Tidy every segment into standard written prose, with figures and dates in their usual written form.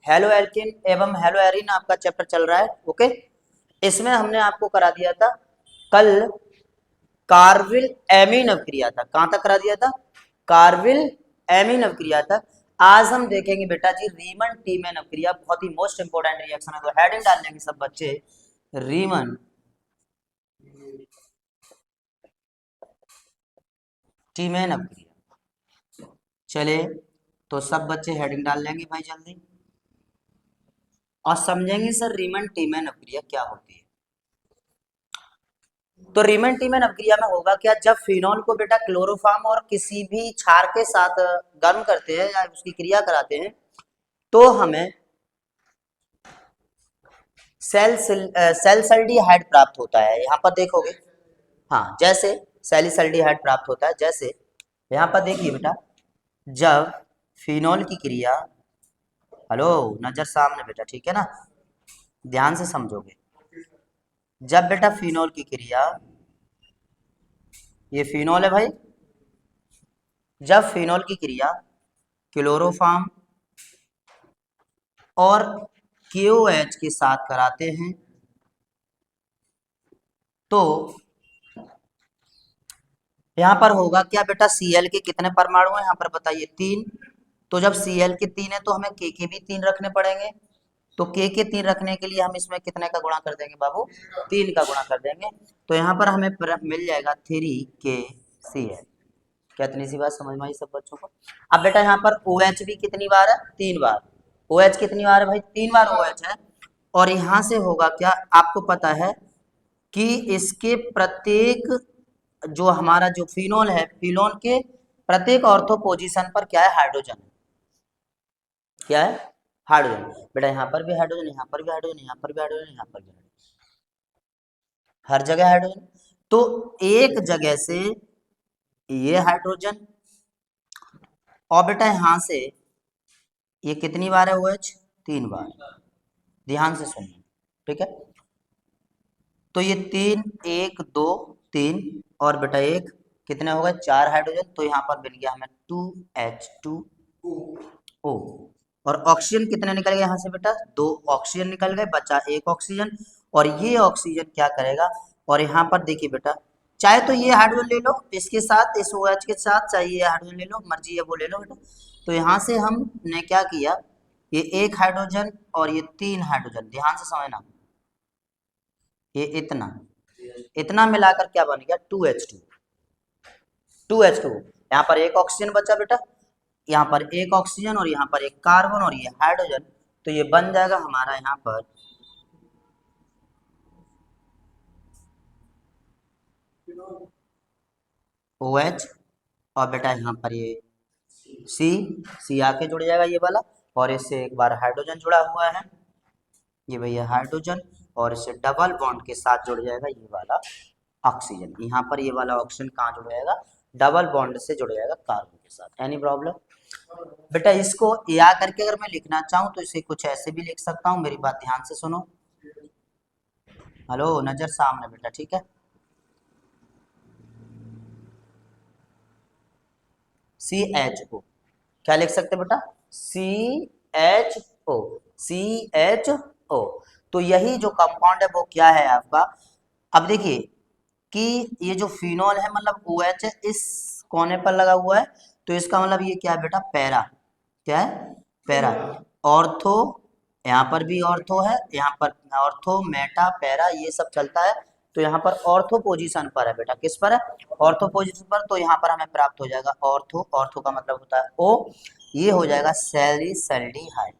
Hello alkene एवं hello Erin आपका chapter चल रहा है। ओके, इसमें हमने आपको करा दिया था कल कार्विल एमीन अवक्रिया था। कहां तक करा दिया था? कार्विल एमीन अवक्रिया तक। आज हम देखेंगे बेटा जी रीमन टीमैन अवक्रिया, बहुत ही मोस्ट इंपोर्टेंट रिएक्शन है, तो हेडिंग डाल देंगे सब बच्चे, रीमन टीमैन अवक्रिया। चले तो सब बच्चे हेडिंग डाल लेंगे भाई जल्दी, और समझेंगे सर रीमन टीमैन अवक्रिया क्या होती है। तो रीमन टीमैन अवक्रिया में होगा क्या, जब फिनॉल को बेटा क्लोरोफॉर्म और किसी भी क्षार के साथ गर्म करते हैं या उसकी क्रिया कराते हैं तो हमें सेल्सल्डिहाइड प्राप्त होता है। यहाँ पर देखोगे, हाँ, जैसे सेल्सल्डिहाइड प्राप्त होता है, जैसे यहाँ पर देखिए बेटा, जब फिनॉल की क्रिया, हेलो नजर सामने बेटा, ठीक है ना, ध्यान से समझोगे। जब बेटा फिनॉल की क्रिया, ये फिनॉल है भाई, जब फिनॉल की क्रिया क्लोरोफॉर्म और KOH के साथ कराते हैं तो यहाँ पर होगा क्या बेटा, Cl के कितने परमाणु हैं यहाँ पर बताइए, 3। तो जब Cl के 3 है तो हमें K के भी 3 रखने पड़ेंगे। तो K के 3 रखने के लिए हम इसमें कितने का गुणा कर देंगे बाबू, 3 का गुणा कर देंगे। तो यहाँ पर हमें मिल जाएगा 3KCl। क्या इतनी सी बात समझ में आई सब बच्चों को? अब बेटा यहाँ पर OH भी कितनी बार है, 3 बार। OH कितनी बार है भाई, 3 बार OH है। और यहाँ से होगा क्या, आपको पता है कि इसके प्रत्येक, जो हमारा जो फिनोल है, फिनोल के प्रत्येक ऑर्थो पोजीशन पर क्या है, हाइड्रोजन। क्या है, हाइड्रोजन। बेटा यहाँ पर भी हाइड्रोजन, यहाँ पर भी हाइड्रोजन, यहाँ पर भी हाइड्रोजन, यहाँ पर भी हाइड्रोजन, हर जगह हाइड्रोजन। तो एक जगह से ये हाइड्रोजन, और बेटा यहाँ से ये कितनी बार है OH, 3 बार। ध्यान से सुनना, ठीक है। तो ये 3, 1 2 3 और बेटा एक, कितने हो गए, 4 हाइड्रोजन। तो यहाँ पर मिल गया हमें 2H2O। और ऑक्सीजन कितने निकल गए यहाँ से बेटा, 2 ऑक्सीजन निकल गए, बचा 1 ऑक्सीजन। और ये ऑक्सीजन क्या करेगा, और यहाँ पर देखिए बेटा, चाहे तो ये हाइड्रोजन ले लो इसके साथ, इस OH के साथ, चाहे ये हाइड्रोजन ले लो, मर्जी है वो ले लो बेटा। तो यहाँ से हमने क्या किया, ये 1 हाइड्रोजन और ये 3 हाइड्रोजन, ध्यान से समझना, ये इतना इतना मिलाकर क्या बन गया, 2H2। 2H2, यहाँ पर एक ऑक्सीजन बचा बेटा, यहाँ पर एक ऑक्सीजन और यहाँ पर एक कार्बन और ये हाइड्रोजन। तो ये बन जाएगा हमारा यहाँ पर OH, और बेटा यहाँ पर ये C आके जुड़ जाएगा ये वाला, और इससे एक बार हाइड्रोजन जुड़ा हुआ है, ये भैया हाइड्रोजन, और इससे डबल बॉन्ड के साथ जुड़ जाएगा ये वाला ऑक्सीजन। यहाँ पर ये वाला ऑक्सीजन कहाँ जुड़ जाएगा, डबल बॉन्ड से जुड़ जाएगा कार्बन के साथ। Any problem? बेटा इसको या करके अगर मैं लिखना चाहूँ तो इसे कुछ ऐसे भी लिख सकता हूँ, मेरी बात ध्यान से सुनो, हेलो नजर सामने बेटा, ठीक है। CHO, क्या लिख सकते बेटा, CHO, CHO। तो यही जो कंपाउंड है वो क्या है आपका, अब देखिए कि ये जो फिनॉल है मतलब OH इस कोने पर लगा हुआ है, तो इसका मतलब ये क्या है बेटा, पैरा। क्या है, पैरा। ऑर्थो, यहाँ पर भी ऑर्थो है, यहाँ पर ऑर्थो, मेटा, पैरा, ये सब चलता है। तो यहाँ पर ऑर्थो पोजीशन पर है बेटा, किस पर है, ऑर्थो पोजीशन पर। तो यहाँ पर हमें प्राप्त हो जाएगा ऑर्थो, ऑर्थो का मतलब होता है O, ये हो जाएगा सैलिसल्डिहाइड।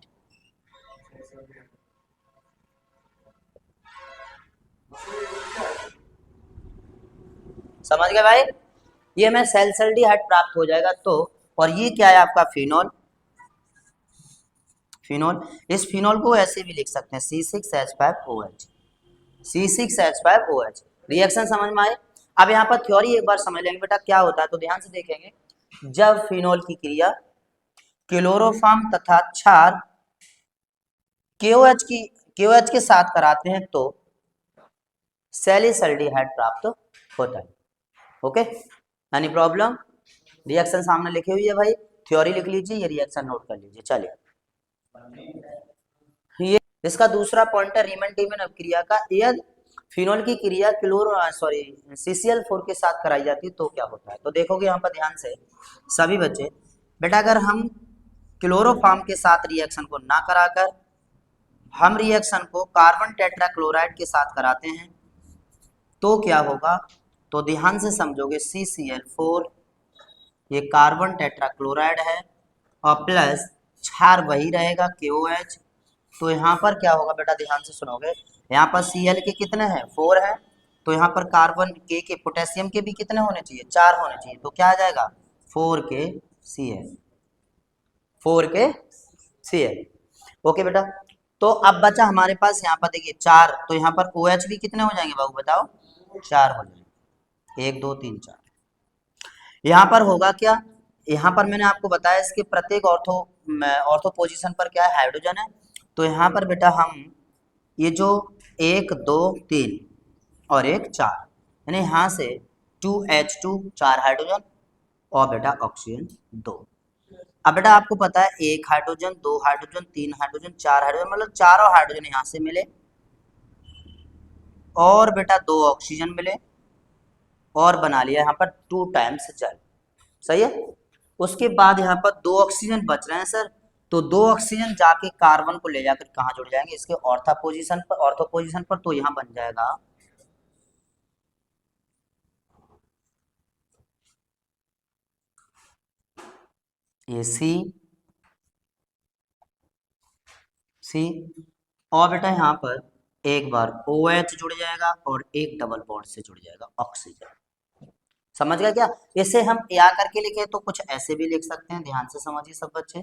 समझ गए भाई, ये हमें सैलिसल्डिहाइड प्राप्त हो जाएगा। तो और ये क्या है आपका, फिनॉल। फिनॉल, इस फिनॉल को ऐसे भी लिख सकते हैं C6H5OH, C6H5OH। रिएक्शन समझ में आए? अब यहाँ पर थ्योरी एक बार समझ लेंगे बेटा क्या होता है, तो ध्यान से देखेंगे। जब फिनॉल की क्रिया क्लोरोफॉर्म तथा क्षार KOH के साथ कराते हैं तो सैलिसल्डिहाइड प्राप्त होता है। ओके, यानी प्रॉब्लम, रिएक्शन सामने लिखी हुई है भाई, थ्योरी लिख लीजिए, ये रिएक्शन नोट कर लीजिए। चलिए ये इसका दूसरा पॉइंट है रीमन डीमन अपक्रिया का। यदि फिनोल की क्रिया क्लोरो सॉरी CCl4 के साथ कराई जाती है तो क्या होता है। तो देखोगे यहाँ पर ध्यान से सभी बच्चे, बेटा अगर हम क्लोरोफॉर्म के साथ रिएक्शन को ना कराकर हम रिएक्शन को कार्बन टेट्राक्लोराइड के साथ कराते हैं तो क्या होगा। तो ध्यान से समझोगे CCl4 ये कार्बन टेट्राक्लोराइड है और प्लस क्षार वही रहेगा KOH। तो यहाँ पर क्या होगा बेटा, ध्यान से सुनोगे, यहाँ पर Cl के कितने हैं 4 है, तो यहाँ पर कार्बन के पोटेशियम के भी कितने होने चाहिए 4 होने चाहिए। तो क्या आ जाएगा 4KCl, 4KCl। ओके बेटा, तो अब बचा हमारे पास यहाँ पर देखिए 4, तो यहाँ पर OH भी कितने हो जाएंगे बाबू बताओ 4 हो जाएंगे, 1 2 3 4। यहाँ पर होगा क्या, यहाँ पर मैंने आपको बताया इसके प्रत्येक ऑर्थो पोजीशन पर क्या है हाइड्रोजन है। तो यहाँ पर बेटा हम ये जो 1 2 3 और 1 4 यानी यहाँ से 2H2 4 हाइड्रोजन और बेटा ऑक्सीजन 2। अब बेटा आपको पता है 1 हाइड्रोजन 2 हाइड्रोजन 3 हाइड्रोजन 4 हाइड्रोजन, मतलब चारों हाइड्रोजन यहाँ से मिले और बेटा 2 ऑक्सीजन मिले और बना लिया यहाँ पर 2 टाइम्स जल। सही है। उसके बाद यहाँ पर 2 ऑक्सीजन बच रहे हैं सर, तो 2 ऑक्सीजन जाके कार्बन को ले जाकर कहाँ जुड़ जाएंगे इसके ऑर्थो पोजीशन पर, तो यहाँ बन जाएगा AC C और बेटा यहाँ पर एक बार OH जुड़ जाएगा और एक डबल बॉन्ड से जुड़ जाएगा ऑक्सीजन। समझ गया क्या। इसे हम या करके लिखे तो कुछ ऐसे भी लिख सकते हैं, ध्यान से समझिए सब बच्चे।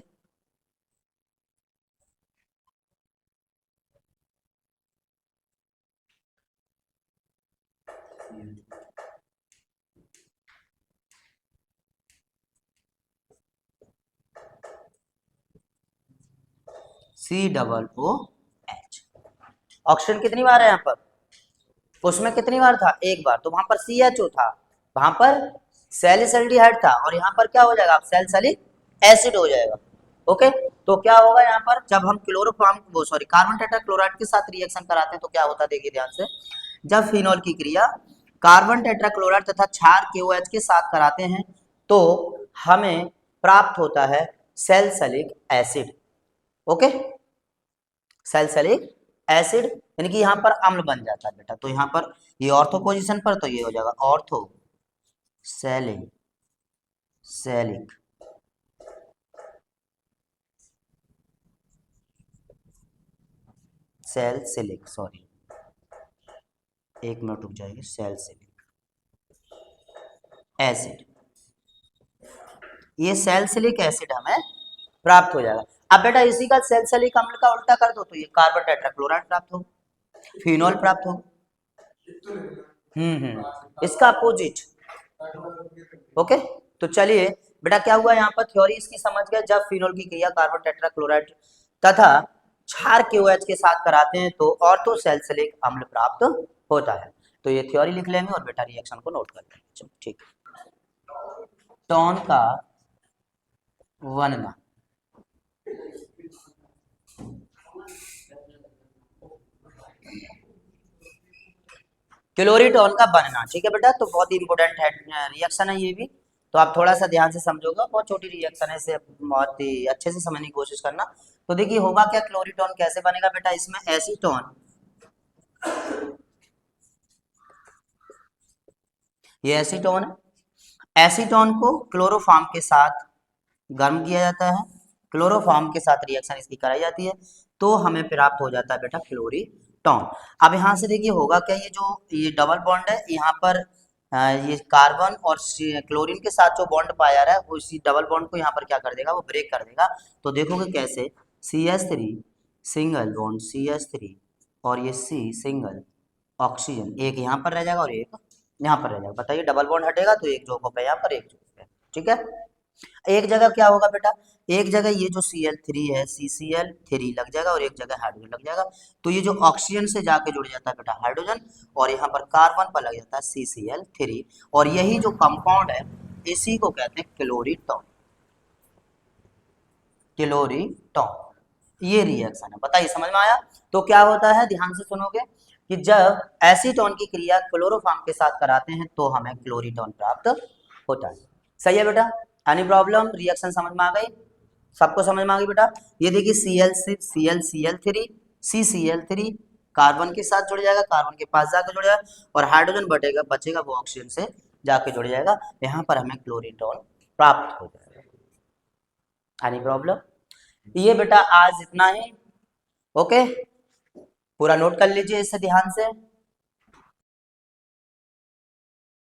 COOH ऑक्सीजन कितनी बार है यहाँ पर, उसमें कितनी बार था एक बार, तो वहां पर CHO था, वहां पर सैलिसल्डिहाइड था और यहाँ पर क्या हो जाएगा अब सैलिसिलिक एसिड हो जाएगा। ओके, तो क्या होगा यहाँ पर जब हम क्लोरोफॉर्म वो सॉरी कार्बन टेट्राक्लोराइड के साथ रिएक्शन कराते हैं तो क्या होता है देखिए ध्यान से। जब फिनोल की क्रिया कार्बन टेट्राक्लोराइड तथा क्षार KOH के साथ कराते हैं तो हमें प्राप्त होता है salicylic acid. Okay, salicylic acid यानी कि यहाँ पर अम्ल बन जाता है बेटा। तो यहाँ पर ये ऑर्थो पोजीशन पर तो ये हो जाएगा ऑर्थो सैलिक सैलिक सैलिसिलिक सॉरी एक मिनट रुक जाएगी, सैलिसिलिक एसिड, ये सैलिसिलिक एसिड हमें प्राप्त हो जाएगा। अब बेटा इसी का सैलिसिलिक अम्ल का उल्टा कर दो तो ये कार्बन टेट्राक्लोराइड प्राप्त हो, फिनोल प्राप्त हो। इसका अपोजिट। ओके, तो चलिए बेटा क्या हुआ यहाँ पर थ्योरी इसकी समझ गए। जब फिनोल की क्रिया कार्बन टेट्राक्लोराइड तथा क्षार KOH के साथ कराते हैं तो ऑर्थो सैलिसिलिक अम्ल प्राप्त होता है। तो ये थ्योरी लिख लेंगे और बेटा रिएक्शन को नोट कर लेंगे। ठीक, टोन का बनना, क्लोरीटोन का बनना, ठीक है बेटा। तो बहुत ही इंपॉर्टेंट है रिएक्शन है ये भी, तो आप थोड़ा सा ध्यान से समझोगे, बहुत छोटी रिएक्शन है, इसे बहुत ही अच्छे से समझने की कोशिश करना। तो देखिए होगा क्या, क्लोरीटोन कैसे बनेगा बेटा, इसमें एसीटोन, ये एसीटोन है, एसीटोन को क्लोरोफॉर्म के साथ गर्म किया जाता है, क्लोरोफॉर्म के साथ रिएक्शन इसकी कराई जाती है तो हमें प्राप्त हो जाता है बेटा क्लोरीटोन। अब यहाँ से देखिए होगा क्या, ये जो ये डबल बॉन्ड है यहाँ पर ये कार्बन और क्लोरीन के साथ जो बॉन्ड पाया जा रहा है वो इसी डबल बॉन्ड को यहाँ पर क्या कर देगा, वो ब्रेक कर देगा। तो देखोगे कैसे CH3 सिंगल बॉन्ड CH3 और ये C सिंगल ऑक्सीजन, एक यहाँ पर रह जाएगा और एक यहाँ पर रह जाएगा। बताइए डबल बॉन्ड हटेगा तो एक जोड़ों पे यहाँ पर एक जोड़ पे, ठीक है। एक जगह क्या होगा बेटा, एक जगह ये जो Cl3 है CCl3 लग जाएगा और एक जगह हाइड्रोजन लग जाएगा। तो ये जो ऑक्सीजन से जाके जुड़ जाता है बेटा हाइड्रोजन और यहाँ पर कार्बन पर लग जाता है CCl3 और यही जो कंपाउंड है इसी को कहते हैं क्लोरीटोन, क्लोरीटोन। ये रिएक्शन है। बताइए समझ में आया? तो क्या होता है, ध्यान से सुनोगे कि जब एसीटोन की क्रिया क्लोरोफॉर्म के साथ कराते हैं तो हमें क्लोरीटोन प्राप्त होता है। सही है बेटा? Any problem? रिएक्शन समझ में आ गई? सबको समझ में आ गई बेटा? ये देखिए Cl6 CCl3 कार्बन के साथ जुड़ जाएगा, कार्बन के पास जाकर जुड़ जाएगा, और हाइड्रोजन बचेगा वो ऑक्सीजन से जाके जुड़ जाएगा, यहाँ पर हमें क्लोरीटोन प्राप्त हो जाएगा। Any problem? ये बेटा आज इतना ही। ओके, पूरा नोट कर लीजिए इसे ध्यान से।